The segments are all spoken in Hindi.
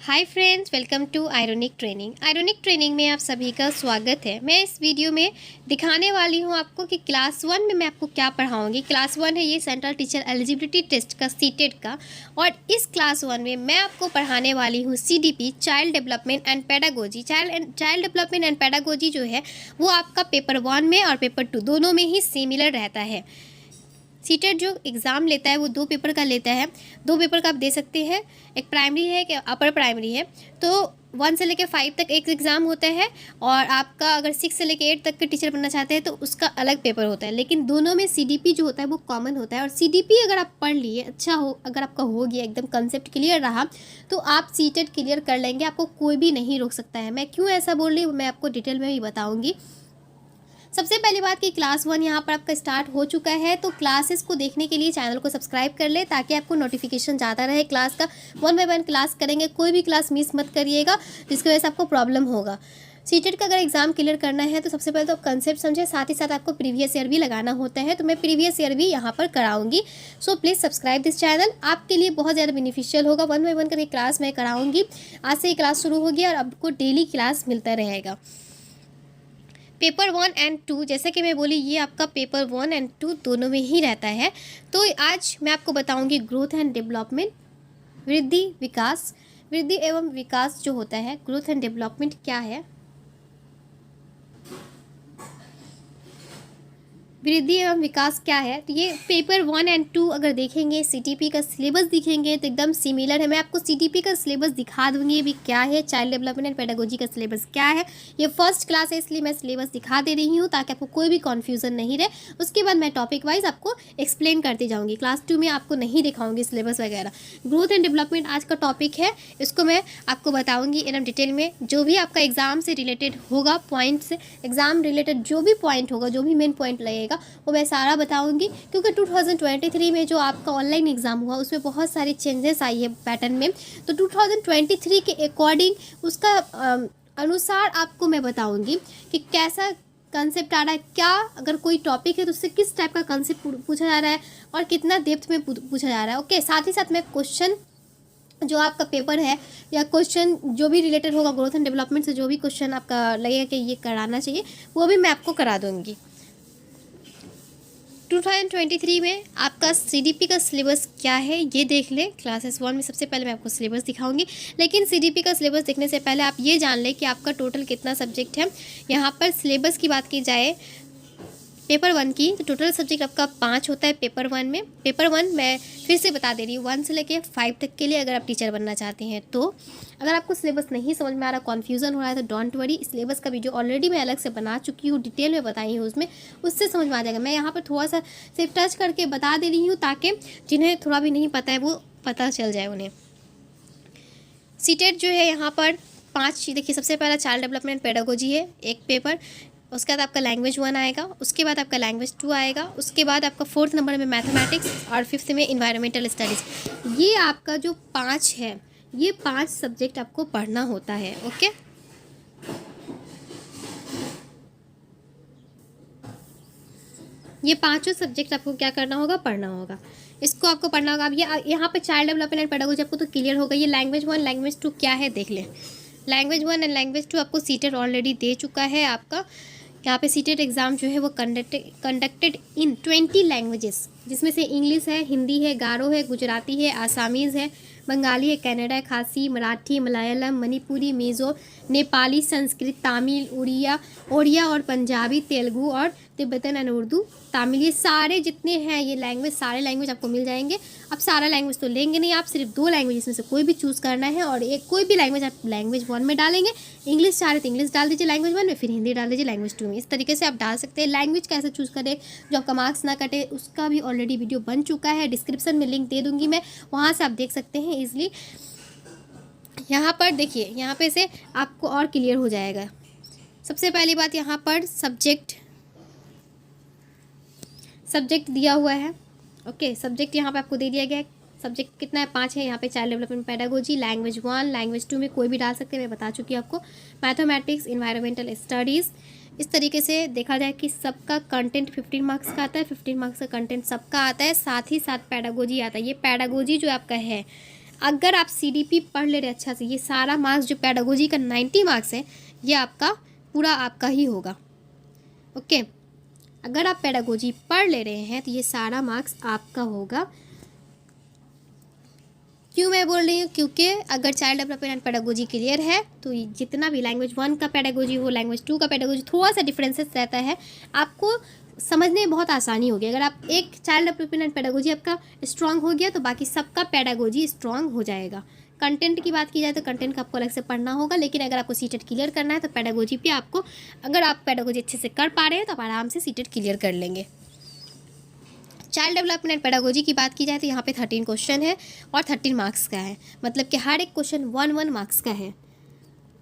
Hi friends, welcome to ironic training. Ironic training में आप सभी का स्वागत है। मैं इस वीडियो में दिखाने वाली हूं आपको कि क्लास 1 में मैं आपको क्या पढ़ाऊंगी। क्लास 1 है ये सेंट्रल टीचर एलिजिबिलिटी टेस्ट का सीटेट का, और इस क्लास 1 में मैं आपको पढ़ाने वाली हूं CDP, child development and pedagogy. Child development and pedagogy जो है वो आपका पेपर 1 में और पेपर 2 दोनों में ही सिमिलर रहता है। सीटेट जो एग्ज़ाम लेता है वो 2 पेपर का लेता है। 2 पेपर का आप दे सकते हैं, एक प्राइमरी है, एक अपर प्राइमरी है। तो 1 से लेकर 5 तक एक एग्ज़ाम होता है, और आपका अगर 6 से लेकर 8 तक के टीचर बनना चाहते हैं तो उसका अलग पेपर होता है। लेकिन दोनों में सीडीपी जो होता है वो कॉमन होता है। और सीडीपी अगर आप पढ़ लिए, अच्छा हो, अगर आपका हो गया, एकदम कंसेप्ट क्लियर रहा, तो आप सीटेट क्लियर कर लेंगे। आपको कोई भी नहीं रोक सकता है। मैं क्यों ऐसा बोल रही हूँ मैं आपको डिटेल में भी बताऊँगी। सबसे पहली बात कि क्लास 1 यहाँ पर आपका स्टार्ट हो चुका है, तो क्लासेस को देखने के लिए चैनल को सब्सक्राइब कर ले ताकि आपको नोटिफिकेशन जाता रहे क्लास का। 1 बाय 1 क्लास करेंगे, कोई भी क्लास मिस मत करिएगा जिसकी वजह से आपको प्रॉब्लम होगा। सीटेट का अगर एग्जाम क्लियर करना है तो सबसे पहले तो आप कंसेप्ट समझे, साथ ही साथ आपको प्रीवियस ईयर भी लगाना होता है, तो मैं प्रीवियस ईयर भी यहाँ पर कराऊंगी। So please subscribe this channel, आपके लिए बहुत ज़्यादा बेनिफिशियल होगा। 1 बाय 1 करके क्लास मैं कराऊंगी। आज से ये क्लास शुरू होगी और आपको डेली क्लास मिलता रहेगा। पेपर 1 एंड 2, जैसे कि मैं बोली, ये आपका पेपर 1 एंड 2 दोनों में ही रहता है। तो आज मैं आपको बताऊंगी ग्रोथ एंड डेवलपमेंट, वृद्धि एवं विकास जो होता है, ग्रोथ एंड डेवलपमेंट क्या है, वृद्धि एवं विकास क्या है। तो ये पेपर 1 एंड 2 अगर देखेंगे, सीटीपी का सिलेबस दिखेंगे तो एकदम सिमिलर है। मैं आपको सीटीपी का सिलेबस दिखा दूंगी, ये भी क्या है, चाइल्ड डेवलपमेंट एंड पेडागोजी का सिलेबस क्या है। ये फर्स्ट क्लास है इसलिए मैं सिलेबस दिखा दे रही हूँ ताकि आपको कोई भी कन्फ्यूजन नहीं रहे। उसके बाद मैं टॉपिक वाइज आपको एक्सप्लेन करती जाऊँगी। क्लास 2 में आपको नहीं दिखाऊंगी सिलेबस वगैरह। ग्रोथ एंड डेवलपमेंट आज का टॉपिक है, इसको मैं आपको बताऊँगी एकदम डिटेल में। जो भी आपका एग्जाम से रिलेटेड होगा, पॉइंट से एग्जाम रिलेटेड जो भी पॉइंट होगा, जो भी मेन पॉइंट लगेगा वो मैं सारा बताऊंगी। क्योंकि 2023 में जो आपका ऑनलाइन एग्ज़ाम हुआ उसमें बहुत सारे चेंजेस आई है पैटर्न में, तो 2023 के अकॉर्डिंग उसका अनुसार आपको मैं बताऊंगी कि कैसा कंसेप्ट आ रहा है, क्या अगर कोई टॉपिक है तो उससे किस टाइप का कंसेप्ट पूछा जा रहा है और कितना डेप्थ में पूछा जा रहा है। ओके, साथ ही साथ मैं क्वेश्चन जो आपका पेपर है या क्वेश्चन जो भी रिलेटेड होगा ग्रोथ एंड डेवलपमेंट से, जो भी क्वेश्चन आपका लगेगा कि ये कराना चाहिए वो भी मैं आपको करा दूंगी। 2023 में आपका सीडीपी का सिलेबस क्या है ये देख ले। क्लासेस 1 में सबसे पहले मैं आपको सिलेबस दिखाऊंगी, लेकिन सीडीपी का सिलेबस देखने से पहले आप ये जान ले कि आपका टोटल कितना सब्जेक्ट है। यहाँ पर सिलेबस की बात की जाए पेपर 1 की, तो टोटल सब्जेक्ट आपका 5 होता है पेपर 1 में। पेपर 1 मैं फिर से बता दे रही हूँ, 1 से लेके 5 तक के लिए अगर आप टीचर बनना चाहते हैं तो। अगर आपको सिलेबस नहीं समझ में आ रहा, कन्फ्यूजन हो रहा है, तो डोंट वरी, सिलेबस का वीडियो ऑलरेडी मैं अलग से बना चुकी हूँ, डिटेल में बताई हूँ, उसमें उससे समझ में आ जाएगा। मैं यहाँ पर थोड़ा सा सिर्फ टच करके बता दे रही हूँ ताकि जिन्हें थोड़ा भी नहीं पता है वो पता चल जाए उन्हें। सीटेट जो है यहाँ पर 5, देखिए सबसे पहला चाइल्ड डेवलपमेंट पेडागोजी है एक पेपर, उसके बाद आपका लैंग्वेज 1 आएगा, उसके बाद आपका लैंग्वेज 2 आएगा, उसके बाद आपका 4th नंबर में मैथमेटिक्स और 5th में इन्वायरमेंटल स्टडीज़। ये आपका जो 5 है, ये 5 सब्जेक्ट आपको पढ़ना होता है। ओके, ये 5 सब्जेक्ट आपको क्या करना होगा, पढ़ना होगा। इसको आपको पढ़ना होगा। अब ये यहाँ पे चाइल्ड डेवलपमेंट एंड पेडागोजी आपको तो क्लियर होगा। ये लैंग्वेज 1 लैंग्वेज 2 क्या है देख लें। लैंग्वेज 1 एंड लैंग्वेज 2 आपको सीटेट ऑलरेडी दे चुका है आपका। यहाँ पे सीटेट एग्ज़ाम जो है वो कंडक्टेड इन 20 लैंग्वेजेस, जिसमें से इंग्लिश है, हिंदी है, गारो है, गुजराती है, आसामीज़ है, बंगाली है, कन्नड़ा है, खासी, मराठी, मलयालम, मणिपुरी, मिज़ो, नेपाली, संस्कृत, तमिल, उड़िया और पंजाबी, तेलुगु और तिब्बतन एंड उर्दू, तमिल, ये सारे जितने हैं ये लैंग्वेज, सारे लैंग्वेज आपको मिल जाएंगे। अब सारा लैंग्वेज तो लेंगे नहीं आप, सिर्फ 2 लैंग्वेज इसमें से कोई भी चूज़ करना है, और एक कोई भी लैंग्वेज आप लैंग्वेज 1 में डालेंगे। इंग्लिश चाह रहे तो इंग्लिश डाल दीजिए लैंग्वेज 1 में, फिर हिंदी डाल दीजिए लैंग्वेज 2 में। इस तरीके से आप डाल सकते हैं। लैंग्वेज कैसे चूज़ करें जो आपका मार्क्स ना कटे, उसका भी ऑलरेडी वीडियो बन चुका है, डिस्क्रिप्शन में लिंक दे दूँगी मैं, वहाँ से आप देख सकते हैं ईजिली। यहाँ पर देखिए, यहाँ पे से आपको और क्लियर हो जाएगा। सबसे पहली बात, यहाँ पर सब्जेक्ट दिया हुआ है। ओके, सब्जेक्ट यहाँ पे आपको दे दिया गया है। सब्जेक्ट कितना है, 5 है यहाँ पे। Child development pedagogy, language 1, language 2 में कोई भी डाल सकते हैं, मैं बता चुकी हूँ आपको। Mathematics, environmental studies. इस तरीके से देखा जाए कि सबका कंटेंट 15 मार्क्स का आता है, 15 मार्क्स का कंटेंट सबका आता है, साथ ही साथ पेडागोजी आता है। ये पेडागोजी जो आपका है अगर आप CDP पढ़ ले रहे अच्छा से, ये सारा मार्क्स जो पेडागोजी का 90 मार्क्स है ये आपका पूरा आपका ही होगा। ओके, अगर आप पेडागोजी पढ़ ले रहे हैं तो ये सारा मार्क्स आपका होगा। क्यों मैं बोल रही हूँ, क्योंकि अगर child development and pedagogy clear है तो जितना भी लैंग्वेज 1 का पेडागोजी हो, लैंग्वेज 2 का पेडागोजी, थोड़ा सा डिफरेंसेस रहता है, आपको समझने में बहुत आसानी होगी। अगर आप एक चाइल्ड डेवलपमेंट एंड पेडागोजी आपका स्ट्रांग हो गया तो बाकी सबका पेडागोजी स्ट्रांग हो जाएगा। कंटेंट की बात की जाए तो कंटेंट का आपको अलग से पढ़ना होगा, लेकिन अगर आपको सीटेट क्लियर करना है तो पेडागोजी पे आपको, अगर आप पेडागोजी अच्छे से कर पा रहे हैं तो आप आराम से सीटेट क्लियर कर लेंगे। चाइल्ड डेवलपमेंट एंड पेडागोजी की बात की जाए तो यहाँ पे 13 क्वेश्चन है और 13 मार्क्स का है, मतलब कि हर एक क्वेश्चन 1 मार्क्स का है।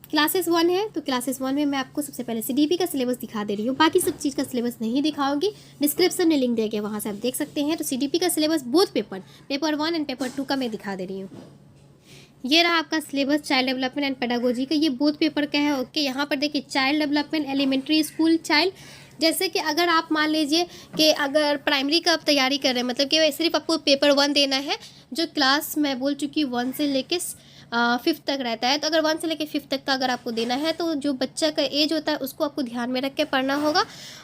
क्लासेस 1 है तो क्लासेस 1 में मैं आपको सबसे पहले CDP का सिलेबस दिखा दे रही हूँ, बाकी सब चीज़ का सिलेबस नहीं दिखाऊंगी, डिस्क्रिप्शन में लिंक देके वहाँ से आप देख सकते हैं। तो CDP का syllabus both paper 1 and paper 2 का मैं दिखा दे रही हूँ। ये रहा आपका syllabus child development and pedagogy का, ये बोथ पेपर का है। ओके, यहाँ पर देखिए child development elementary school child, जैसे कि अगर आप मान लीजिए कि अगर प्राइमरी का आप तैयारी कर रहे हैं, मतलब कि सिर्फ आपको पेपर 1 देना है, जो क्लास मैं बोल चुकी हूँ 1 से लेके 5th तक रहता है। तो अगर 1 से लेके 5th तक का अगर आपको देना है तो जो बच्चा का एज होता है उसको आपको ध्यान में रख के पढ़ना होगा।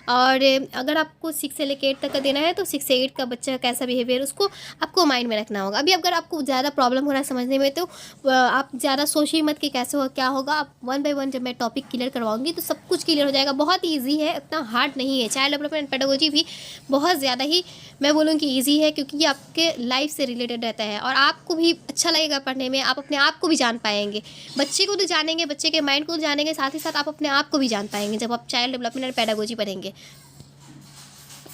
और अगर आपको 6 से लेके 8 तक का देना है तो 6 से 8 का बच्चा का कैसा बिहेवियर उसको आपको माइंड में रखना होगा। अभी अगर आपको ज़्यादा प्रॉब्लम हो रहा है समझने में तो आप ज़्यादा सोचिए मत कि कैसे हो क्या होगा, आप 1 बाय 1 जब मैं टॉपिक क्लियर करवाऊंगी तो सब कुछ क्लियर हो जाएगा। बहुत ईजी है, इतना हार्ड नहीं है। चाइल्ड डेवलपमेंट एंड पेडागोजी भी बहुत ज़्यादा ही मैं बोलूँ कि ईजी है, क्योंकि ये आपके लाइफ से रिलेटेड रहता है और आपको भी अच्छा लगेगा पढ़ने में। आप अपने आप को भी जान पाएंगे, बच्चे को तो जानेंगे, बच्चे के माइंड को तो जानेंगे, साथ ही साथ आप अपने आप को भी जान पाएंगे जब आप चाइल्ड डेवलपमेंट एंड पेडागोजी पढ़ेंगे।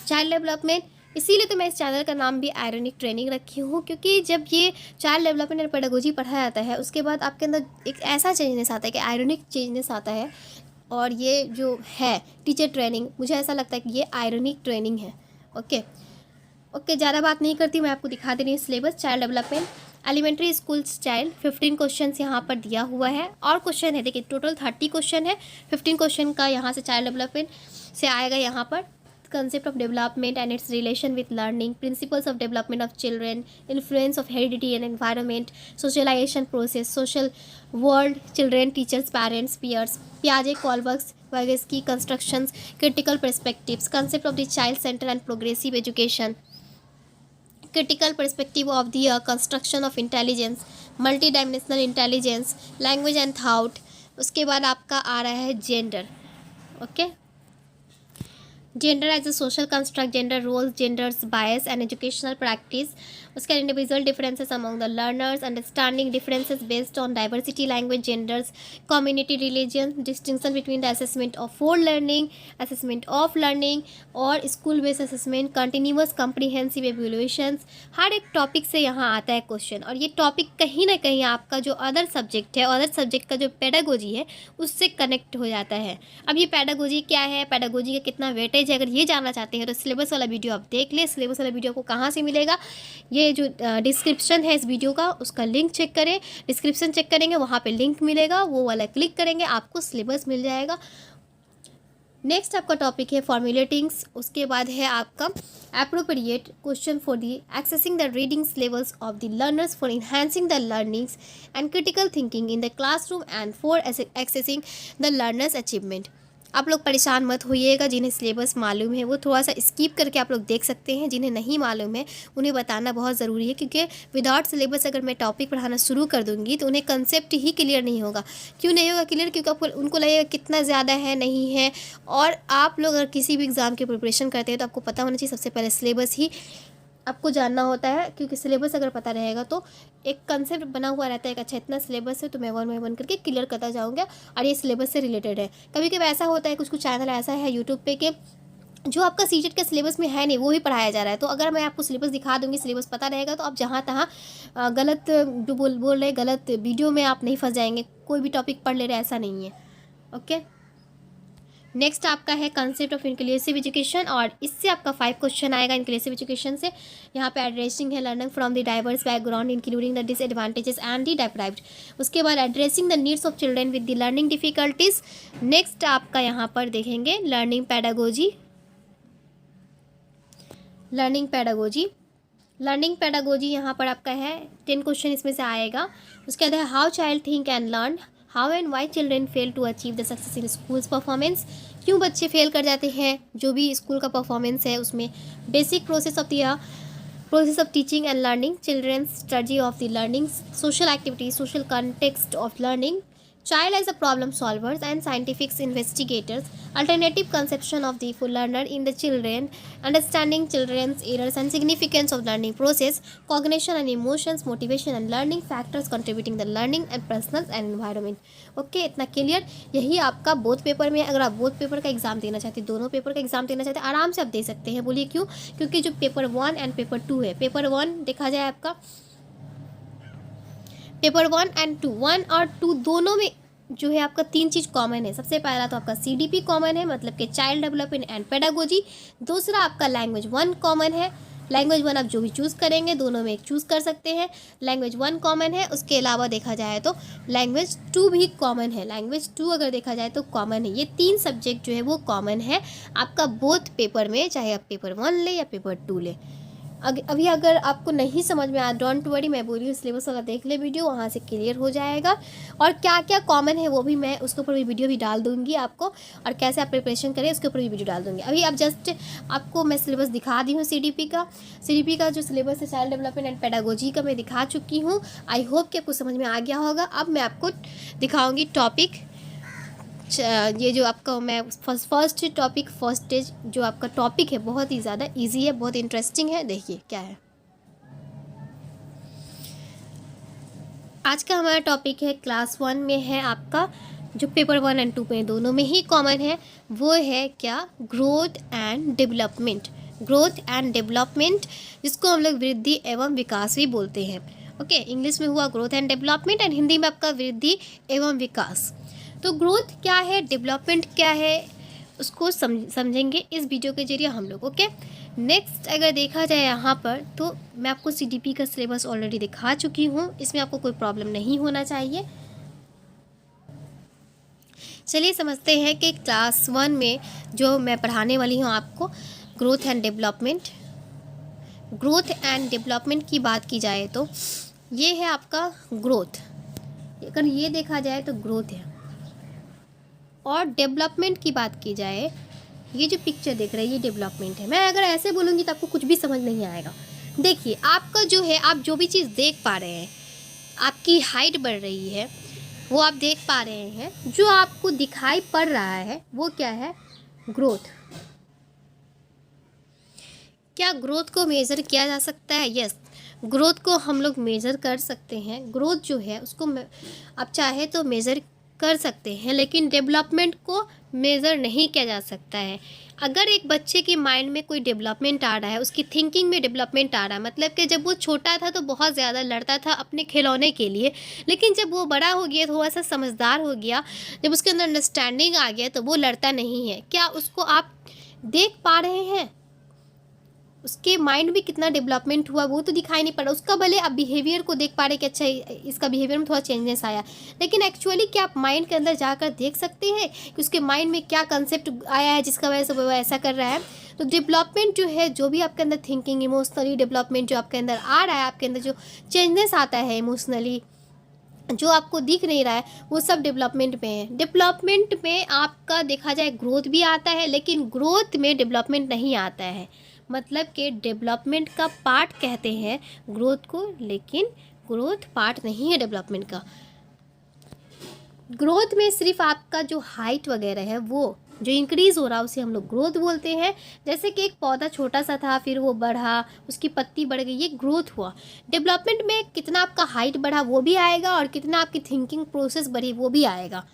चाइल्ड डेवलपमेंट, इसीलिए तो मैं इस चैनल का नाम भी आयरनिक ट्रेनिंग रखी हूँ, क्योंकि जब ये चाइल्ड डेवलपमेंट एंड पेडागोजी पढ़ाया जाता है उसके बाद आपके अंदर एक ऐसा चेंजनेस आता है कि आयरनिक चेंजनेस आता है। और ये जो है टीचर ट्रेनिंग, मुझे ऐसा लगता है कि ये आयरनिक ट्रेनिंग है। ओके, ज़्यादा बात नहीं करती, मैं आपको दिखा दे रही हूँ syllabus. Child development elementary school child 15 question यहाँ पर दिया हुआ है और क्वेश्चन है, देखिए टोटल 30 क्वेश्चन है। 15 क्वेश्चन का यहाँ से चाइल्ड डेवलपमेंट से आएगा। यहाँ पर concept of development and its relation with learning, principles of development of children, influence of heredity and environment, socialization process, social world, children, teachers, parents, peers, Piaget, Kohlberg, Vygotsky, constructions, critical perspectives, concept of the child center and progressive education, critical perspective of the construction of intelligence, multidimensional intelligence, language and thought। उसके बाद आपका आ रहा है gender. Okay, gender as a social construct, gender roles, genders bias and educational practice. उसके individual differences among the learners, understanding differences based on diversity, language, genders, community, religion, distinction between the assessment of for learning, assessment of learning और school based assessment, continuous comprehensive evaluations. हर एक टॉपिक से यहाँ आता है क्वेश्चन, और ये टॉपिक कहीं ना कहीं आपका जो अदर सब्जेक्ट है, अदर सब्जेक्ट का जो पेडागोजी है उससे कनेक्ट हो जाता है। अब ये पेडागोजी क्या है, पेडागोजी का कितना वेटेज है, अगर ये जानना चाहते हैं तो सिलेबस वाला वीडियो आप देख लें। सिलेबस वाला वीडियो आपको कहाँ से मिलेगा, ये जो डिस्क्रिप्शन है इस वीडियो का उसका लिंक चेक करें, डिस्क्रिप्शन चेक करेंगे वहाँ पे लिंक मिलेगा, वो वाला क्लिक करेंगे आपको सिलेबस मिल जाएगा। नेक्स्ट आपका टॉपिक है फॉर्मुलेटिंग्स। उसके बाद है आपका appropriate question for the accessing the readings levels of the learners for enhancing the learnings and critical thinking in the classroom and for accessing the learners achievement. आप लोग परेशान मत होइएगा, जिन्हें सिलेबस मालूम है वो थोड़ा सा स्किप करके आप लोग देख सकते हैं, जिन्हें नहीं मालूम है उन्हें बताना बहुत ज़रूरी है, क्योंकि विदाउट सिलेबस अगर मैं टॉपिक पढ़ाना शुरू कर दूंगी तो उन्हें कंसेप्ट ही क्लियर नहीं होगा। क्यों नहीं होगा क्लियर, क्योंकि आपको उनको लगेगा कितना ज़्यादा है नहीं है। और आप लोग अगर किसी भी एग्ज़ाम की प्रिपरेशन करते हैं तो आपको पता होना चाहिए सबसे पहले सिलेबस ही आपको जानना होता है, क्योंकि सिलेबस अगर पता रहेगा तो एक कंसेप्ट बना हुआ रहता है कि अच्छा इतना सिलेबस है तो मैं 1 बाय 1 करके क्लियर करता जाऊँगा और ये सिलेबस से रिलेटेड है। कभी कभी ऐसा होता है, कुछ कुछ चैनल ऐसा है यूट्यूब पे कि जो आपका सीटेट के सिलेबस में है नहीं वो ही पढ़ाया जा रहा है। तो अगर मैं आपको सिलेबस दिखा दूंगी, सिलेबस पता रहेगा तो आप जहाँ तहाँ गलत जो बोल रहे गलत वीडियो में आप नहीं फंस जाएंगे। कोई भी टॉपिक पढ़ ले रहे ऐसा नहीं है। ओके, नेक्स्ट आपका है कंसेप्ट ऑफ इंक्लूसिव एजुकेशन, और इससे आपका 5 क्वेश्चन आएगा इंक्लूसिव एजुकेशन से। यहाँ पे एड्रेसिंग है learning from the diverse background including the disadvantages and the deprived. उसके बाद addressing the needs of children with the learning difficulties. Next आपका यहाँ पर देखेंगे लर्निंग पैडागोजी। लर्निंग पेडागोजी यहाँ पर आपका है 10 क्वेश्चन इसमें से आएगा। उसके बाद है how child think and learn, how and why children fail to achieve the success in schools performance, क्यों बच्चे फेल कर जाते हैं जो भी स्कूल का परफॉर्मेंस है उसमें, basic process of teaching and learning, children's strategy of the learning, social activities, social context of learning, child as a problem solvers and scientific investigators, alternative conception of the full learner in the children, understanding children's errors and significance of learning process, cognition and emotions, motivation and learning factors contributing the learning and personal and environment। Okay, इतना क्लियर। यही आपका बोथ पेपर में, अगर आप बोथ पेपर का एग्जाम देना चाहते हैं, दोनों पेपर का एग्जाम देना चाहते हैं, आराम से आप दे सकते हैं। बोलिए क्यों? क्योंकि जो पेपर 1 एंड पेपर 2 है, पेपर 1 देखा जाए आपका, पेपर 1 एंड 2, 1 और 2 दोनों में जो है आपका 3 चीज़ कॉमन है। सबसे पहला तो आपका CDP कॉमन है, मतलब कि चाइल्ड डेवलपमेंट एंड पेडागोजी। दूसरा आपका लैंग्वेज 1 कॉमन है। लैंग्वेज 1 आप जो भी चूज़ करेंगे दोनों में एक चूज़ कर सकते हैं। लैंग्वेज 1 कॉमन है। उसके अलावा देखा जाए तो लैंग्वेज 2 भी कॉमन है। लैंग्वेज 2 अगर देखा जाए तो कॉमन है। ये 3 सब्जेक्ट जो है वो कॉमन है आपका बोथ पेपर में, चाहे आप पेपर 1 ले या पेपर 2 ले। अभी अगर आपको नहीं समझ में आया, डोंट वरी, मैं बोल रही हूँ सिलेबस वाला देख ले वीडियो, वहाँ से क्लियर हो जाएगा। और क्या क्या कॉमन है वो भी मैं उसके ऊपर भी वीडियो भी डाल दूँगी आपको, और कैसे आप प्रिपरेशन करें उसके ऊपर भी वीडियो डाल दूँगी। अभी आप जस्ट आपको मैं सिलेबस दिखा दी हूँ CDP का जो सिलेबस है चाइल्ड डेवलपमेंट एंड पेडागोजी का मैं दिखा चुकी हूँ। आई होप कि आपको समझ में आ गया होगा। अब मैं आपको दिखाऊँगी टॉपिक, ये जो आपका मैं फर्स्ट टॉपिक, फर्स्ट स्टेज जो आपका टॉपिक है बहुत ही ज़्यादा इजी है, बहुत इंटरेस्टिंग है। देखिए क्या है आज का हमारा टॉपिक है, क्लास 1 में है आपका, जो पेपर 1 एंड 2 में दोनों में ही कॉमन है, वो है क्या, growth and development. Growth and development जिसको हम लोग वृद्धि एवं विकास भी बोलते हैं। ओके, इंग्लिश में हुआ growth and development and Hindi में आपका वृद्धि एवं विकास। तो ग्रोथ क्या है, डेवलपमेंट क्या है, उसको समझेंगे इस वीडियो के जरिए हम लोग। ओके, नेक्स्ट अगर देखा जाए यहाँ पर, तो मैं आपको CDP का सिलेबस ऑलरेडी दिखा चुकी हूँ, इसमें आपको कोई प्रॉब्लम नहीं होना चाहिए। चलिए समझते हैं कि क्लास 1 में जो मैं पढ़ाने वाली हूँ आपको, growth and development. Growth and development की बात की जाए तो ये है आपका ग्रोथ, अगर ये देखा जाए तो ग्रोथ है। और डेवलपमेंट की बात की जाए, ये जो पिक्चर देख रहे हैं ये डेवलपमेंट है। मैं अगर ऐसे बोलूँगी तो आपको कुछ भी समझ नहीं आएगा। देखिए आपका जो है, आप जो भी चीज़ देख पा रहे हैं, आपकी हाइट बढ़ रही है वो आप देख पा रहे हैं, जो आपको दिखाई पड़ रहा है वो क्या है, ग्रोथ। क्या ग्रोथ को मेज़र किया जा सकता है? यस, ग्रोथ को हम लोग मेज़र कर सकते हैं। ग्रोथ जो है उसको आप चाहे तो मेज़र कर सकते हैं, लेकिन डेवलपमेंट को मेज़र नहीं किया जा सकता है। अगर एक बच्चे के माइंड में कोई डेवलपमेंट आ रहा है, उसकी थिंकिंग में डेवलपमेंट आ रहा है, मतलब कि जब वो छोटा था तो बहुत ज़्यादा लड़ता था अपने खिलौने के लिए, लेकिन जब वो बड़ा हो गया, थोड़ा सा समझदार हो गया, जब उसके अंदर अंडरस्टैंडिंग आ गया, तो वो लड़ता नहीं है। क्या उसको आप देख पा रहे हैं? उसके माइंड में कितना डेवलपमेंट हुआ वो तो दिखाई नहीं पड़ रहा। उसका भले आप बिहेवियर को देख पा रहे कि अच्छा इसका बिहेवियर में थोड़ा चेंजेस आया, लेकिन एक्चुअली क्या आप माइंड के अंदर जाकर देख सकते हैं कि उसके माइंड में क्या कंसेप्ट आया है जिसका वजह से वो ऐसा कर रहा है? तो डेवलपमेंट जो है, जो भी आपके अंदर थिंकिंग, इमोशनली डेवलपमेंट जो आपके अंदर आ रहा है, आपके अंदर जो चेंजेस आता है इमोशनली, जो आपको दिख नहीं रहा है, वो सब डेवलपमेंट में है। डेवलपमेंट में आपका देखा जाए ग्रोथ भी आता है, लेकिन ग्रोथ में डेवलपमेंट नहीं आता है। मतलब कि डेवलपमेंट का पार्ट कहते हैं ग्रोथ को, लेकिन ग्रोथ पार्ट नहीं है डेवलपमेंट का। ग्रोथ में सिर्फ आपका जो हाइट वगैरह है वो जो इंक्रीज़ हो रहा है उसे हम लोग ग्रोथ बोलते हैं। जैसे कि एक पौधा छोटा सा था, फिर वो बढ़ा, उसकी पत्ती बढ़ गई, ये ग्रोथ हुआ। डेवलपमेंट में कितना आपका हाइट बढ़ा वो भी आएगा, और कितना आपकी थिंकिंग प्रोसेस बढ़ी वो भी आएगा।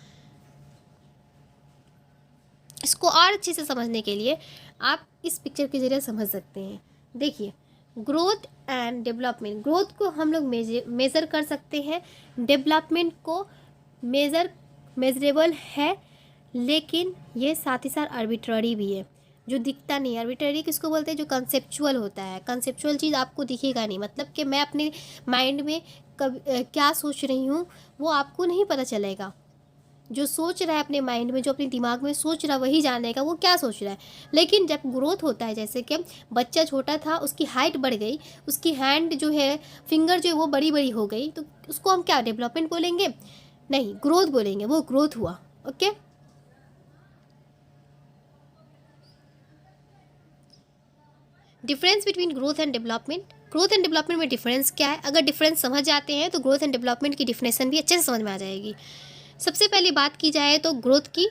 इसको और अच्छे से समझने के लिए आप इस पिक्चर के जरिए समझ सकते हैं। देखिए, ग्रोथ एंड डेवलपमेंट, ग्रोथ को हम लोग मेज़र कर सकते हैं, डेवलपमेंट को मेजरेबल है, लेकिन ये साथ ही साथ आर्बिट्ररी भी है, जो दिखता नहीं। आर्बिट्ररी किसको बोलते हैं? जो कंसेप्चुअल होता है। कंसेप्चुअल चीज़ आपको दिखेगा नहीं, मतलब कि मैं अपने माइंड में क्या सोच रही हूँ वो आपको नहीं पता चलेगा। जो सोच रहा है अपने माइंड में, जो अपने दिमाग में सोच रहा है वही जानेगा वो क्या सोच रहा है। लेकिन जब ग्रोथ होता है, जैसे कि बच्चा छोटा था, उसकी हाइट बढ़ गई, उसकी हैंड जो है, फिंगर जो है वो बड़ी बड़ी हो गई, तो उसको हम क्या डेवलपमेंट बोलेंगे? नहीं, ग्रोथ बोलेंगे, वो ग्रोथ हुआ। Okay, difference between growth and development. Growth and development में डिफरेंस क्या है? अगर डिफरेंस समझ जाते हैं तो ग्रोथ एंड डेवलपमेंट की डिफिनेशन भी अच्छे से समझ में आ जाएगी। सबसे पहले बात की जाए तो ग्रोथ की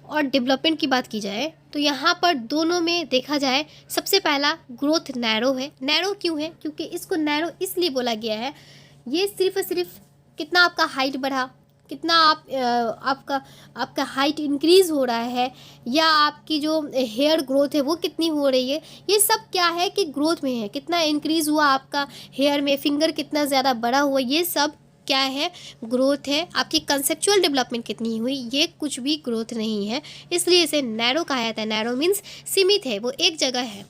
और डेवलपमेंट की बात की जाए तो यहाँ पर दोनों में देखा जाए, सबसे पहला ग्रोथ नैरो है। नैरो क्यों है? क्योंकि इसको नैरो इसलिए बोला गया है, ये सिर्फ और सिर्फ कितना आपका हाइट बढ़ा, कितना आपका आपका हाइट इंक्रीज़ हो रहा है, या आपकी जो हेयर ग्रोथ है वो कितनी हो रही है, ये सब क्या है कि ग्रोथ में है। कितना इंक्रीज़ हुआ आपका हेयर में, फिंगर कितना ज़्यादा बड़ा हुआ, ये सब क्या है? ग्रोथ है। आपकी कंसेप्चुअल डेवलपमेंट कितनी हुई, ये कुछ भी ग्रोथ नहीं है, इसलिए इसे नैरो कहा जाता है। नैरो मीन्स सीमित है, वो एक जगह है।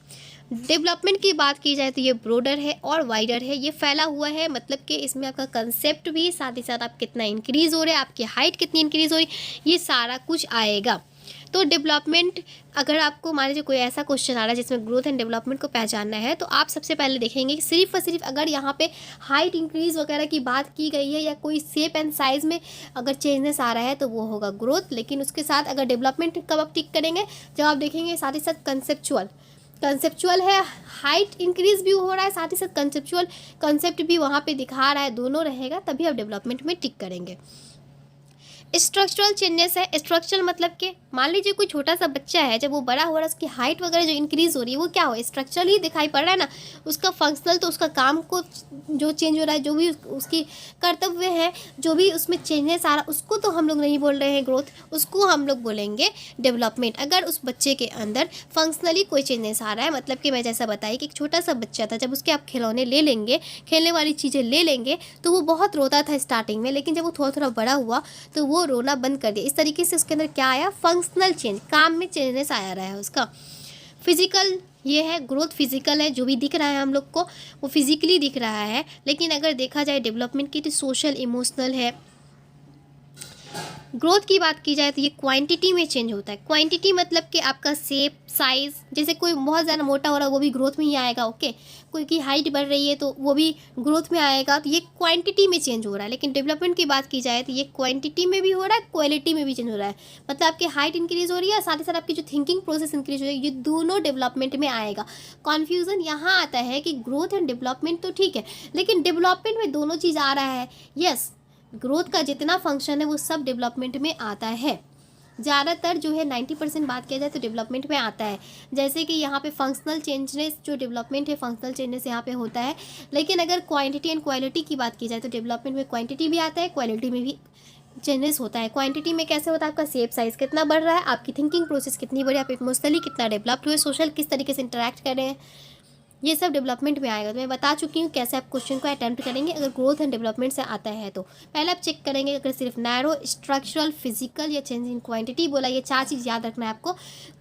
डेवलपमेंट की बात की जाए तो ये ब्रॉडर है और वाइडर है, ये फैला हुआ है, मतलब कि इसमें आपका कंसेप्ट भी, साथ ही साथ आप कितना इंक्रीज़ हो रहे हैं, आपकी हाइट कितनी इंक्रीज़ हो रही, ये सारा कुछ आएगा। तो डेवलपमेंट, अगर आपको मान लीजिए कोई ऐसा क्वेश्चन आ रहा है जिसमें ग्रोथ एंड डेवलपमेंट को पहचानना है, तो आप सबसे पहले देखेंगे कि सिर्फ और सिर्फ अगर यहाँ पे हाइट इंक्रीज़ वगैरह की बात की गई है, या कोई शेप एंड साइज़ में अगर चेंजेस आ रहा है, तो वो होगा ग्रोथ। लेकिन उसके साथ अगर डेवलपमेंट कब आप टिक करेंगे? जब आप देखेंगे साथ ही साथ कंसेप्चुअल है, हाइट इंक्रीज भी हो रहा है, साथ ही साथ कंसेप्चुअल कंसेप्ट भी वहाँ पे दिखा रहा है, दोनों रहेगा, तभी आप डेवलपमेंट में टिक करेंगे। स्ट्रक्चरल चेंजेस है। स्ट्रक्चरल मतलब कि मान लीजिए कोई छोटा सा बच्चा है, जब वो बड़ा हो रहा है, उसकी हाइट वगैरह जो इंक्रीज़ हो रही है, वो क्या हो? स्ट्रक्चरल ही दिखाई पड़ रहा है ना। उसका फंक्शनल, तो उसका काम को जो चेंज हो रहा है, जो भी उसकी कर्तव्य है, जो भी उसमें चेंजेस आ रहा है, उसको तो हम लोग नहीं बोल रहे हैं ग्रोथ, उसको हम लोग बोलेंगे डेवलपमेंट। अगर उस बच्चे के अंदर फंक्शनली कोई चेंजेस आ रहा है, मतलब कि मैं जैसा बताई कि एक छोटा सा बच्चा था, जब उसके आप खिलौने ले लेंगे, खेलने वाली चीज़ें ले लेंगे, तो वो बहुत रोता था स्टार्टिंग में, लेकिन जब वो थोड़ा थोड़ा बड़ा हुआ तो वो रोना बंद कर दिया। इस तरीके से उसके अंदर क्या आया? फंक्शनल चेंज, काम में चेंजेस आया रहा है उसका। फिजिकल, ये है ग्रोथ, फिजिकल है, जो भी दिख रहा है हम लोग को वो फिजिकली दिख रहा है। लेकिन अगर देखा जाए डेवलपमेंट की, तो सोशल, इमोशनल है। ग्रोथ की बात की जाए तो ये क्वांटिटी में चेंज होता है। क्वांटिटी मतलब कि आपका शेप, साइज़, जैसे कोई बहुत ज़्यादा मोटा हो रहा है, वो भी ग्रोथ में ही आएगा। ओके, कोई की हाइट बढ़ रही है तो वो भी ग्रोथ में आएगा, तो ये क्वांटिटी में चेंज हो रहा है। लेकिन डेवलपमेंट की बात की जाए तो ये क्वांटिटी में भी हो रहा है, क्वालिटी में भी चेंज हो रहा है। मतलब आपकी हाइट इंक्रीज़ हो रही है, साथ ही साथ आपकी जो थिंकिंग प्रोसेस इंक्रीज हो रही है, ये दोनों डेवलपमेंट में आएगा। कन्फ्यूज़न यहाँ आता है कि ग्रोथ एंड डेवलपमेंट तो ठीक है, लेकिन डेवलपमेंट में दोनों चीज़ आ रहा है। यस, ग्रोथ का जितना फंक्शन है वो सब डेवलपमेंट में आता है। ज़्यादातर जो है 90% बात किया जाए तो डेवलपमेंट में आता है। जैसे कि यहाँ पे फंक्शनल चेंजेस, जो डेवलपमेंट है फंक्शनल चेंजेस यहाँ पे होता है। लेकिन अगर क्वांटिटी एंड क्वालिटी की बात की जाए तो डेवलपमेंट में क्वांटिटी भी आता है, क्वालिटी में भी चेंजेस होता है। क्वांटिटी में कैसे होता है? आपका शेप साइज़ कितना बढ़ रहा है, आपकी थिंकिंग प्रोसेस कितनी बढ़ी, आप इमोशनली कितना डेवलप्ड हुए, सोशल किस तरीके से इंटरेक्ट कर रहे हैं, ये सब डेवलपमेंट में आएगा। तो मैं बता चुकी हूँ कैसे आप क्वेश्चन को अटैम्प्ट करेंगे अगर ग्रोथ एंड डेवलपमेंट से आता है तो। पहले आप चेक करेंगे अगर सिर्फ नैरो, स्ट्रक्चरल, फिजिकल या चेंज इन क्वांटिटी बोला, ये 4 चीज़ याद रखना है आपको,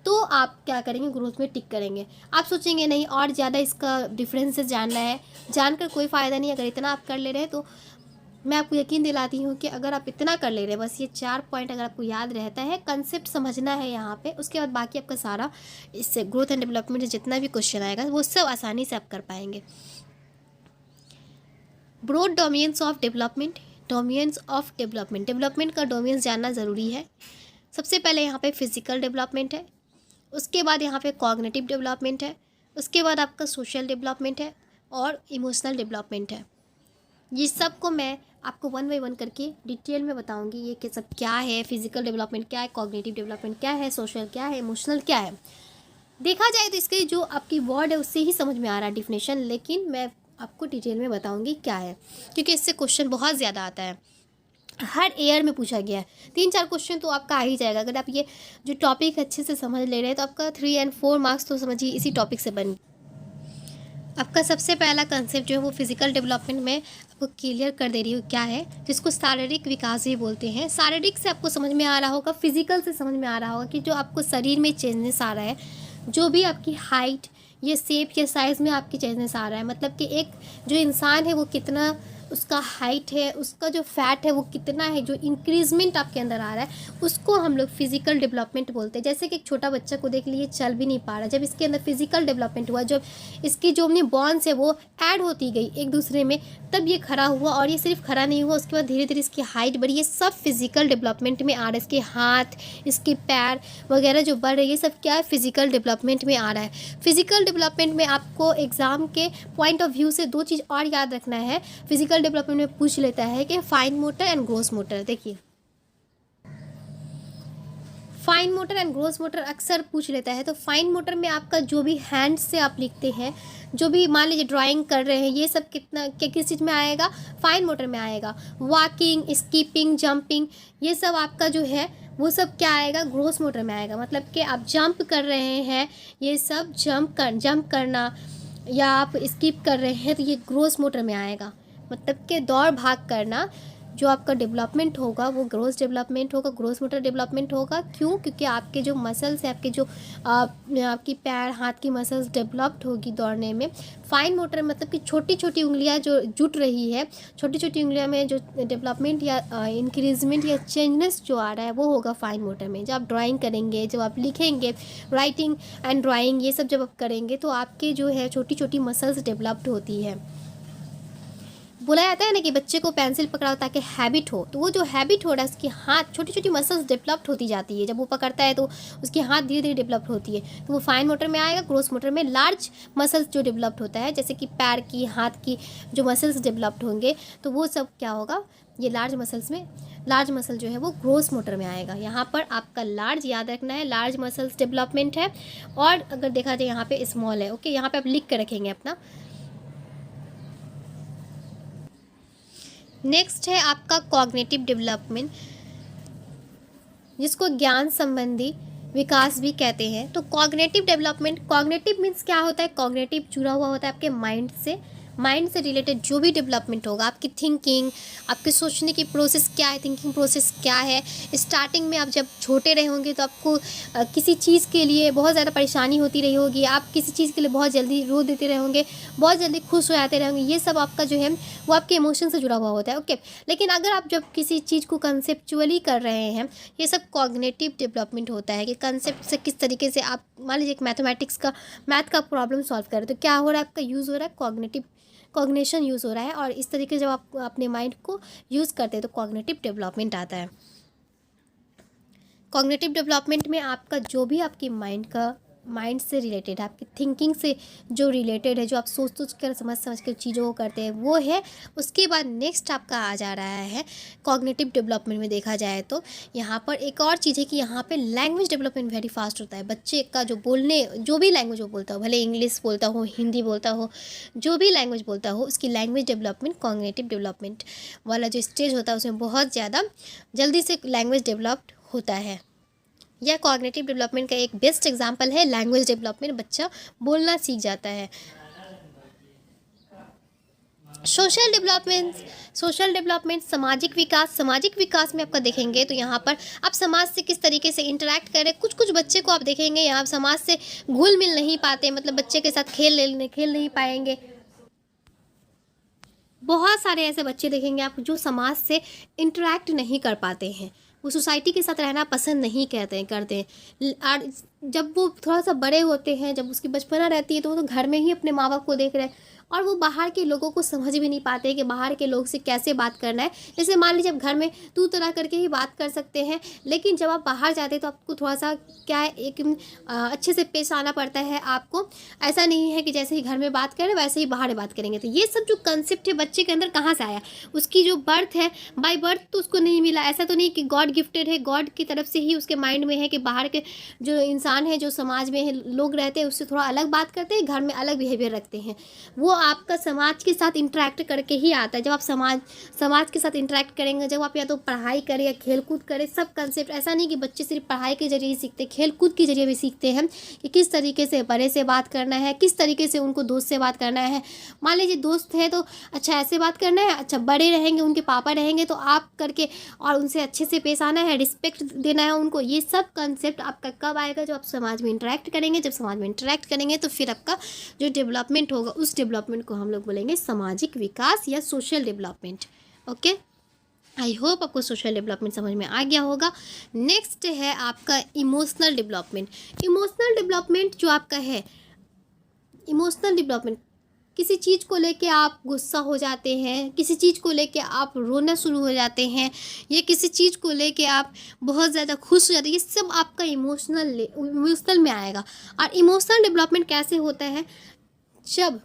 तो आप क्या करेंगे? ग्रोथ में टिक करेंगे। आप सोचेंगे नहीं और ज़्यादा इसका डिफरेंसेस जानना है, जानकर कोई फ़ायदा नहीं। अगर इतना आप कर ले रहे हैं तो मैं आपको यकीन दिलाती हूँ कि अगर आप इतना कर ले रहे हैं, बस ये 4 पॉइंट अगर आपको याद रहता है, कंसेप्ट समझना है यहाँ पे, उसके बाद बाकी आपका सारा इससे ग्रोथ एंड डेवलपमेंट से जितना भी क्वेश्चन आएगा वो सब आसानी से आप कर पाएंगे। Broad domains of development. Domains of development, development का डोमेन्स जानना ज़रूरी है। सबसे पहले यहाँ पे फिजिकल डेवलपमेंट है, उसके बाद यहाँ पे कॉग्निटिव डेवलपमेंट है, उसके बाद आपका सोशल डेवलपमेंट है और इमोशनल डेवलपमेंट है। ये सब को मैं आपको 1 बाय 1 करके डिटेल में बताऊंगी ये कि सब क्या है, फिजिकल डेवलपमेंट क्या है, कॉग्निटिव डेवलपमेंट क्या है, सोशल क्या है, इमोशनल क्या है। देखा जाए तो इसके जो आपकी वर्ड है उससे ही समझ में आ रहा है डिफिनेशन, लेकिन मैं आपको डिटेल में बताऊंगी क्या है, क्योंकि इससे क्वेश्चन बहुत ज़्यादा आता है, हर ईयर में पूछा गया है। 3-4 क्वेश्चन तो आपका आ ही जाएगा। अगर आप ये जो टॉपिक अच्छे से समझ ले रहे हैं तो आपका 3 और 4 मार्क्स तो समझिए इसी टॉपिक से बन। आपका सबसे पहला कंसेप्ट जो है वो फिजिकल डेवलपमेंट में आपको क्लियर कर दे रही हूँ क्या है, जिसको शारीरिक विकास भी बोलते हैं। शारीरिक से आपको समझ में आ रहा होगा, फिजिकल से समझ में आ रहा होगा कि जो आपको शरीर में चेंजेस आ रहा है, जो भी आपकी हाइट या शेप या साइज़ में आपकी चेंजेस आ रहा है, मतलब कि एक जो इंसान है वो कितना उसका हाइट है, उसका जो फैट है वो कितना है, जो इंक्रीजमेंट आपके अंदर आ रहा है, उसको हम लोग फिजिकल डेवलपमेंट बोलते हैं। जैसे कि एक छोटा बच्चा को देख लीजिए, चल भी नहीं पा रहा, जब इसके अंदर फिजिकल डेवलपमेंट हुआ, जब इसकी जो अपनी बॉन्स है वो ऐड होती गई एक दूसरे में, तब ये खड़ा हुआ। और ये सिर्फ खड़ा नहीं हुआ, उसके बाद धीरे धीरे इसकी हाइट बढ़ी। ये सब फिजिकल डेवलपमेंट में आ रहा है। इसके हाथ, इसके पैर वगैरह जो बढ़ रही है, ये सब क्या है, फिजिकल डेवलपमेंट में आ रहा है। फिजिकल डेवलपमेंट में आपको एग्जाम के पॉइंट ऑफ व्यू से दो चीज़ और याद रखना है। फिजिकल डेवलपमेंट में पूछ लेता है कि fine motor and gross motor. देखिए, fine motor and gross motor अक्सर पूछ लेता है। तो फाइन मोटर में आपका जो भी हैंड से आप लिखते हैं, जो भी मान लीजिए ड्राइंग कर रहे हैं, ये सब किस चीज़ में आएगा, फाइन मोटर में आएगा। वॉकिंग, स्कीपिंग, जंपिंग, ये सब आपका जो है वो सब क्या आएगा, ग्रोस मोटर में आएगा। मतलब कि आप जंप कर रहे हैं, ये सब जंप करना, या आप स्किप कर रहे हैं, तो ये ग्रोस मोटर में आएगा। मतलब कि दौड़ भाग करना, जो आपका डेवलपमेंट होगा वो ग्रोस डेवलपमेंट होगा, ग्रोस मोटर डेवलपमेंट होगा। क्यों? क्योंकि आपके जो मसल्स है, आपके जो आपकी पैर हाथ की मसल्स डेवलप्ड होगी दौड़ने में। फाइन मोटर मतलब कि छोटी छोटी उंगलियां जो जुट रही है, छोटी छोटी उंगलियों में जो डेवलपमेंट या इंक्रीजमेंट या चेंजनेस जो आ रहा है, वो होगा फाइन मोटर में। जब आप ड्राइंग करेंगे, जब आप लिखेंगे, राइटिंग एंड ड्राइंग ये सब जब आप करेंगे, तो आपके जो है छोटी छोटी मसल्स डेवलप्ड होती है। बोला जाता है ना कि बच्चे को पेंसिल पकड़ाओ ताकि हैबिट हो, तो वो जो हैबिट हो रहा है, उसकी हाथ छोटी छोटी मसल्स डेवलप्ड होती जाती है। जब वो पकड़ता है तो उसकी हाथ धीरे धीरे डेवलप्ड होती है, तो वो फाइन मोटर में आएगा। ग्रोस मोटर में लार्ज मसल्स जो डेवलप्ड होता है, जैसे कि पैर की, हाथ की जो मसल्स डेवलप्ड होंगे, तो वो सब क्या होगा, ये लार्ज मसल जो है वो ग्रोस मोटर में आएगा। यहाँ पर आपका लार्ज याद रखना है, लार्ज मसल्स डेवलपमेंट है। और अगर देखा जाए यहाँ पे स्मॉल है, ओके, यहाँ पे आप लिख कर रखेंगे अपना। नेक्स्ट है आपका कॉग्निटिव डेवलपमेंट, जिसको ज्ञान संबंधी विकास भी कहते हैं। तो कॉग्निटिव डेवलपमेंट, कॉग्निटिव मीन्स क्या होता है, कॉग्निटिव जुड़ा हुआ होता है आपके माइंड से। माइंड से रिलेटेड जो भी डेवलपमेंट होगा, आपकी थिंकिंग, आपके सोचने की प्रोसेस क्या है, थिंकिंग प्रोसेस क्या है। स्टार्टिंग में आप जब छोटे रहे होंगे तो आपको किसी चीज़ के लिए बहुत ज़्यादा परेशानी होती रही होगी, आप किसी चीज़ के लिए बहुत जल्दी रो देते रहे होंगे, बहुत जल्दी खुश हो जाते रहे होंगे। ये सब आपका जो है वो आपके इमोशन से जुड़ा हुआ होता है, ओके। लेकिन अगर आप जब किसी चीज़ को कंसेप्चुअली कर रहे हैं, ये सब कॉग्निटिव डेवलपमेंट होता है कि कंसेप्ट से किस तरीके से आप, मान लीजिए एक मैथ का प्रॉब्लम सॉल्व कर रहे हैं, तो क्या हो रहा है, आपका यूज़ हो रहा है कॉग्निशन यूज़ हो रहा है। और इस तरीके से जब आप अपने माइंड को यूज़ करते हैं तो कॉग्निटिव डेवलपमेंट आता है। कॉग्निटिव डेवलपमेंट में आपका जो भी आपकी माइंड से रिलेटेड, आपकी थिंकिंग से जो रिलेटेड है, जो आप सोच कर समझ कर चीज़ों को करते हैं, वो है। उसके बाद नेक्स्ट आपका आ जा रहा है कॉग्निटिव डेवलपमेंट में। देखा जाए तो यहाँ पर एक और चीज़ है कि यहाँ पे लैंग्वेज डेवलपमेंट वेरी फास्ट होता है। बच्चे का जो जो भी लैंग्वेज वो बोलता हो, भले इंग्लिश बोलता हो, हिंदी बोलता हो, जो भी लैंग्वेज बोलता हो, उसकी लैंग्वेज डेवलपमेंट कॉग्निटिव डेवलपमेंट वाला जो स्टेज होता है, उसमें बहुत ज़्यादा जल्दी से लैंग्वेज डेवलप्ड होता है। यह कॉग्निटिव डेवलपमेंट का एक बेस्ट एग्जांपल है। लैंग्वेज डेवलपमेंट, बच्चा बोलना सीख जाता है। सोशल डेवलपमेंट सामाजिक विकास में आपका देखेंगे तो यहाँ पर आप समाज से किस तरीके से इंटरेक्ट करें। कुछ बच्चे को आप देखेंगे यहाँ समाज से घुल मिल नहीं पाते, मतलब बच्चे के साथ खेल नहीं पाएंगे। बहुत सारे ऐसे बच्चे देखेंगे आप जो समाज से इंटरेक्ट नहीं कर पाते हैं, वो सोसाइटी के साथ रहना पसंद नहीं करते हैं। और जब वो थोड़ा सा बड़े होते हैं, जब उसकी बचपना रहती है, तो वो तो घर में ही अपने माँ बाप को देख रहे हैं और वो बाहर के लोगों को समझ भी नहीं पाते कि बाहर के लोग से कैसे बात करना है। जैसे मान लीजिए आप घर में तू तरह करके ही बात कर सकते हैं, लेकिन जब आप बाहर जाते हैं तो आपको थोड़ा सा क्या है, एक अच्छे से पेश आना पड़ता है आपको। ऐसा नहीं है कि जैसे ही घर में बात करें वैसे ही बाहर बात करेंगे। तो ये सब जो कंसेप्ट है बच्चे के अंदर कहाँ से आया, उसकी जो बर्थ है, बाय बर्थ तो उसको नहीं मिला। ऐसा तो नहीं कि गॉड गिफ्टेड है, गॉड की तरफ से ही उसके माइंड में है कि बाहर के जो इंसान है, जो समाज में है लोग रहते हैं, उससे थोड़ा अलग बात करते हैं, घर में अलग बिहेवियर रखते हैं। वो आपका समाज के साथ इंटरेक्ट करके ही आता है। जब आप समाज के साथ इंटरेक्ट करेंगे, जब आप या तो पढ़ाई करें या खेल कूद करें, सब कंसेप्ट ऐसा नहीं कि बच्चे सिर्फ पढ़ाई के जरिए ही सीखते, खेल कूद के जरिए भी सीखते हैं कि किस तरीके से बड़े से बात करना है, किस तरीके से उनको दोस्त से बात करना है। मान लीजिए दोस्त है तो अच्छा ऐसे बात करना है, अच्छा बड़े रहेंगे, उनके पापा रहेंगे तो आप करके और उनसे अच्छे से पेश आना है, रिस्पेक्ट देना है उनको। ये सब कंसेप्ट आपका कब आएगा, जब आप समाज में इंटरेक्ट करेंगे। जब समाज में इंटरेक्ट करेंगे तो फिर आपका जो डेवलपमेंट होगा उस डेवलपमेंट डेवलपमेंट को हम लोग बोलेंगे सामाजिक विकास या social development. Okay, I hope आपको सोशल डेवलपमेंट समझ में आ गया होगा। नेक्स्ट है आपका इमोशनल डेवलपमेंट। इमोशनल डेवलपमेंट जो आपका है, इमोशनल डेवलपमेंट, किसी चीज़ को लेके आप गुस्सा हो जाते हैं, किसी चीज़ को लेके आप रोना शुरू हो जाते हैं, या किसी चीज़ को लेके आप बहुत ज़्यादा खुश हो जाते हैं, ये सब आपका इमोशनल में आएगा। और इमोशनल डेवलपमेंट कैसे होता है, जब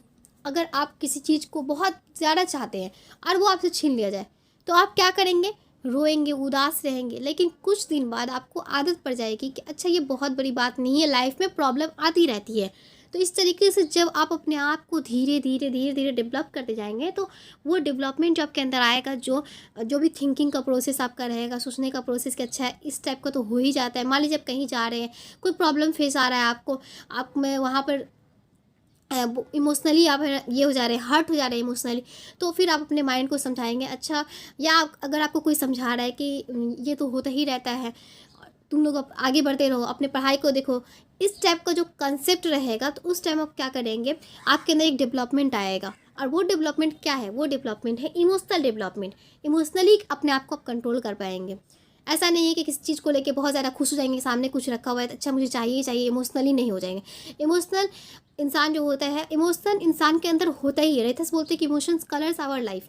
अगर आप किसी चीज़ को बहुत ज़्यादा चाहते हैं और वो आपसे छीन लिया जाए तो आप क्या करेंगे, रोएंगे, उदास रहेंगे। लेकिन कुछ दिन बाद आपको आदत पड़ जाएगी कि अच्छा ये बहुत बड़ी बात नहीं है, लाइफ में प्रॉब्लम आती रहती है। तो इस तरीके से जब आप अपने आप को धीरे धीरे डेवलप करते जाएंगे तो वो डेवलपमेंट जो आपके अंदर आएगा, जो भी थिंकिंग का प्रोसेस आपका रहेगा, सोचने का प्रोसेस कि अच्छा है इस टाइप का तो हो ही जाता है। मान लीजिए आप कहीं जा रहे हैं, कोई प्रॉब्लम फेस आ रहा है आपको, आप में वहाँ पर इमोशनली आप ये हो जा रहे हैं, हर्ट हो जा रहे हैं इमोशनली, तो फिर आप अपने माइंड को समझाएंगे अच्छा, या अगर आपको कोई समझा रहा है कि ये तो होता ही रहता है, तुम लोग अब आगे बढ़ते रहो, अपने पढ़ाई को देखो, इस टाइप का जो कंसेप्ट रहेगा, तो उस टाइम आप क्या करेंगे, आपके अंदर एक डेवलपमेंट आएगा। और वो डेवलपमेंट क्या है, वो डेवलपमेंट है इमोशनल डेवलपमेंट। इमोशनली अपने आप को आप कंट्रोल कर पाएंगे। ऐसा नहीं है कि किसी चीज़ को लेके बहुत ज़्यादा खुश हो जाएंगे, सामने कुछ रखा हुआ है तो अच्छा मुझे चाहिए ही चाहिए, इमोशनली नहीं हो जाएंगे। इमोशनल इंसान जो होता है, इमोशन इंसान के अंदर होता ही है। रहता बोलते हैं कि emotions colours our life.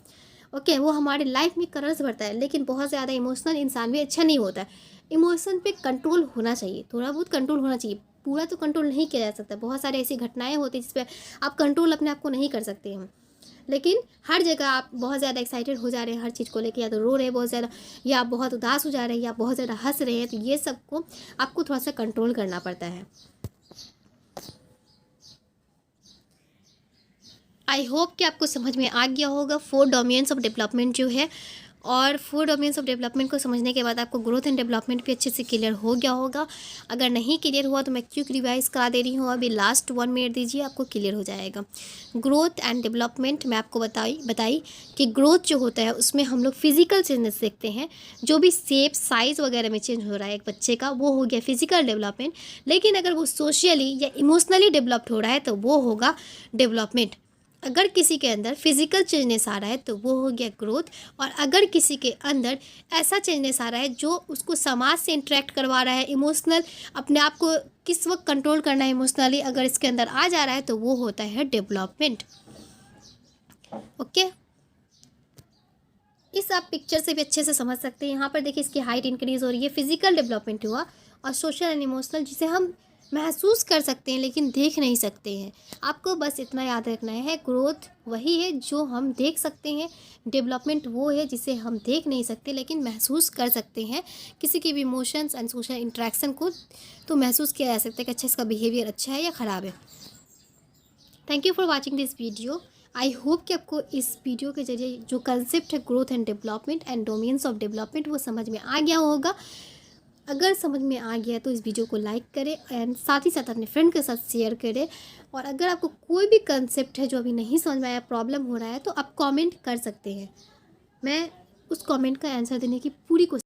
Okay, वो हमारे लाइफ में कलर्स भरता है, लेकिन बहुत ज़्यादा इमोशनल इंसान भी अच्छा नहीं होता है। इमोशन पे कंट्रोल होना चाहिए, थोड़ा बहुत कंट्रोल होना चाहिए, पूरा तो कंट्रोल नहीं किया जा सकता। बहुत सारी ऐसी घटनाएं होती हैं जिस पर आप कंट्रोल अपने आप को नहीं कर सकते हैं। लेकिन हर जगह आप बहुत ज़्यादा एक्साइटेड हो जा रहे हैं हर चीज़ को लेकर, या तो रो रहे हैं बहुत ज़्यादा, या आप बहुत उदास हो जा रहे हैं, या बहुत ज़्यादा हंस रहे हैं, तो ये सबको आपको थोड़ा सा कंट्रोल करना पड़ता है। आई होप कि आपको समझ में आ गया होगा 4 डोमेन्स ऑफ डेवलपमेंट जो है। और 4 डोमेन्स ऑफ डेवलपमेंट को समझने के बाद आपको ग्रोथ एंड डेवलपमेंट भी अच्छे से क्लियर हो गया होगा। अगर नहीं क्लियर हुआ तो मैं क्विक रिवाइज करा दे रही हूँ, अभी लास्ट 1 मिनट दीजिए, आपको क्लियर हो जाएगा। ग्रोथ एंड डेवलपमेंट मैं आपको बताई कि ग्रोथ जो होता है उसमें हम लोग फिजिकल चेंजेस देखते हैं, जो भी शेप साइज़ वगैरह में चेंज हो रहा है एक बच्चे का, वो हो गया फिजिकल डेवलपमेंट। लेकिन अगर वो सोशली या इमोशनली डेवलप्ड हो रहा है तो वो होगा डेवलपमेंट। अगर किसी के अंदर फिजिकल चेंजनेस आ रहा है तो वो हो गया ग्रोथ। और अगर किसी के अंदर ऐसा चेंजनेस आ रहा है जो उसको समाज से इंटरेक्ट करवा रहा है, इमोशनल अपने आप को किस वक्त कंट्रोल करना है इमोशनली, अगर इसके अंदर आ जा रहा है तो वो होता है डेवलपमेंट। ओके, इस आप पिक्चर से भी अच्छे से समझ सकते हैं। यहाँ पर देखिए इसकी हाइट इंक्रीज हो रही है, फिजिकल डेवलपमेंट हुआ। और सोशल एंड इमोशनल जिसे हम महसूस कर सकते हैं लेकिन देख नहीं सकते हैं। आपको बस इतना याद रखना है, ग्रोथ वही है जो हम देख सकते हैं, डेवलपमेंट वो है जिसे हम देख नहीं सकते लेकिन महसूस कर सकते हैं। किसी के भी इमोशंस एंड सोशल इंटरेक्शन को तो महसूस किया जा सकता है कि अच्छा इसका बिहेवियर अच्छा है या ख़राब है। Thank you for watching this video. I hope कि आपको इस वीडियो के जरिए जो कंसेप्ट है growth and development and domains of development वो समझ में आ गया होगा। अगर समझ में आ गया तो इस वीडियो को लाइक करें एंड साथ ही साथ अपने फ्रेंड के साथ शेयर करें। और अगर आपको कोई भी कंसेप्ट है जो अभी नहीं समझ में आया, प्रॉब्लम हो रहा है, तो आप कमेंट कर सकते हैं। मैं उस कमेंट का आंसर देने की पूरी कोशिश